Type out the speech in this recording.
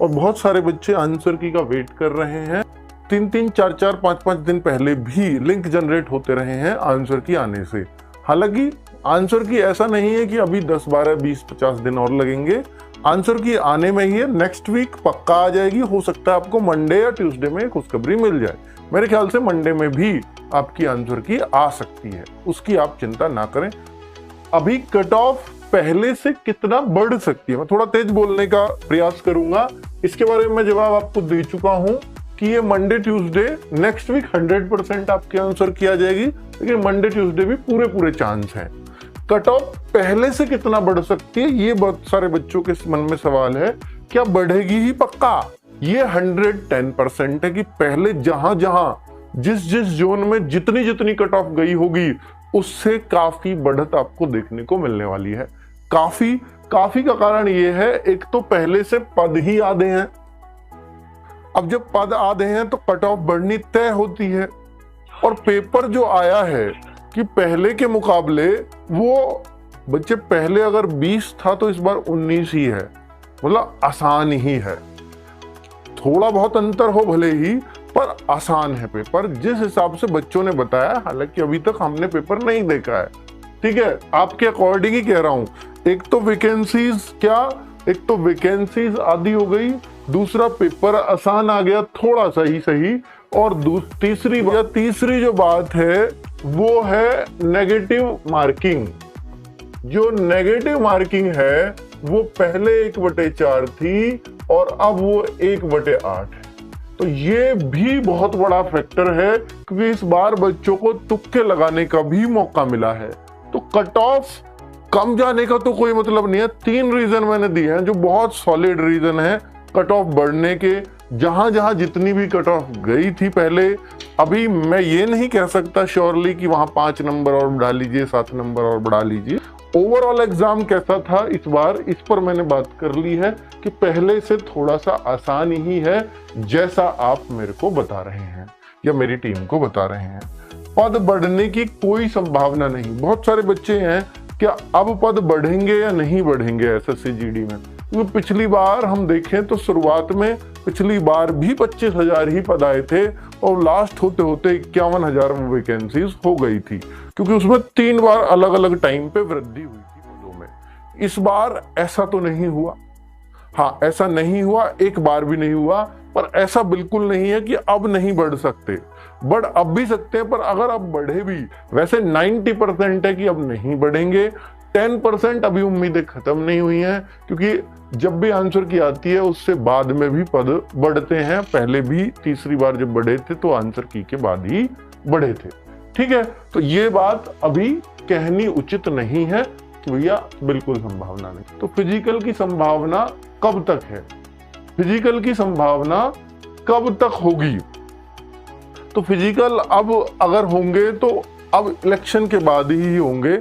और बहुत सारे बच्चे आंसर की का वेट कर रहे हैं। 3-3, 4-4, 5-5 दिन पहले भी लिंक जनरेट होते रहे हैं आंसर की आने से। हालांकि आंसर की ऐसा नहीं है कि अभी 10, 12, 20, 50 दिन और लगेंगे। आंसर की आने में ही है, नेक्स्ट वीक पक्का आ जाएगी। हो सकता है आपको मंडे या ट्यूसडे में खुशखबरी मिल जाए। मेरे ख्याल से मंडे में भी आपकी आंसर की आ सकती है, उसकी आप चिंता ना करें। अभी कट ऑफ पहले से कितना बढ़ सकती है, मैं थोड़ा तेज बोलने का प्रयास करूंगा। इसके बारे में जवाब आपको दे चुका हूं कि ये मंडे ट्यूसडे नेक्स्ट वीक 100% आपके आंसर की आ जाएगी, लेकिन मंडे ट्यूसडे भी पूरे चांस है। कट ऑफ पहले से कितना बढ़ सकती है, ये बहुत सारे बच्चों के मन में सवाल है। क्या बढ़ेगी ही पक्का? ये 110% है कि पहले जहां जिस जोन में जितनी कट ऑफ गई होगी उससे काफी बढ़त आपको देखने को मिलने वाली है। काफी का कारण ये है, एक तो पहले से पद ही आधे हैं। अब जब पद आधे हैं तो कट ऑफ बढ़नी तय होती है। और पेपर जो आया है कि पहले के मुकाबले वो बच्चे पहले अगर 20 था तो इस बार 19 ही है, मतलब आसान ही है। थोड़ा बहुत अंतर हो भले ही, पर आसान है पेपर जिस हिसाब से बच्चों ने बताया। हालांकि अभी तक हमने पेपर नहीं देखा है, ठीक है, आपके अकॉर्डिंग ही कह रहा हूं। एक तो वैकेंसीज आधी हो गई, दूसरा पेपर आसान आ गया थोड़ा सा ही सही, और तीसरी जो बात है वो है नेगेटिव मार्किंग। जो नेगेटिव मार्किंग है वो पहले 1/4 थी और अब वो 1/8 है। तो ये भी बहुत बड़ा फैक्टर है, क्योंकि इस बार बच्चों को तुक्के लगाने का भी मौका मिला है। तो कट ऑफ कम जाने का तो कोई मतलब नहीं है। 3 रीजन मैंने दिए हैं जो बहुत सॉलिड रीजन है कट ऑफ बढ़ने के। जहां जितनी भी कट ऑफ गई थी पहले, अभी मैं ये नहीं कह सकता श्योरली कि वहां 5 नंबर और बढ़ा लीजिए, 7 नंबर और बढ़ा लीजिए। ओवरऑल एग्जाम कैसा था इस बार, इस पर मैंने बात कर ली है कि पहले से थोड़ा सा आसान ही है, जैसा आप मेरे को बता रहे हैं या मेरी टीम को बता रहे हैं। पद बढ़ने की कोई संभावना नहीं। बहुत सारे बच्चे हैं, क्या अब पद बढ़ेंगे या नहीं बढ़ेंगे एसएससी जीडी में? क्योंकि पिछली बार हम देखें तो शुरुआत में पिछली बार भी 25,000 ही पद आए थे और लास्ट होते 51,000 वैकेंसीज हो गई थी, क्योंकि उसमें 3 बार अलग अलग टाइम पे वृद्धि हुई थी पदों में। इस बार ऐसा तो नहीं हुआ। हाँ, ऐसा नहीं हुआ, एक बार भी नहीं हुआ, पर ऐसा बिल्कुल नहीं है कि अब नहीं बढ़ सकते। बढ़ अब भी सकते हैं, पर अगर अब बढ़े भी, वैसे 90% है कि अब नहीं बढ़ेंगे। 10% अभी उम्मीदें खत्म नहीं हुई हैं, क्योंकि जब भी आंसर की आती है उससे बाद में भी पद बढ़ते हैं। पहले भी तीसरी बार जब बढ़े थे तो आंसर की के बाद ही बढ़े थे, ठीक है। तो ये बात अभी कहनी उचित नहीं है कि भैया बिल्कुल संभावना नहीं। तो फिजिकल की संभावना कब तक है, फिजिकल की संभावना कब तक होगी? तो फिजिकल अब अगर होंगे तो अब इलेक्शन के बाद ही होंगे।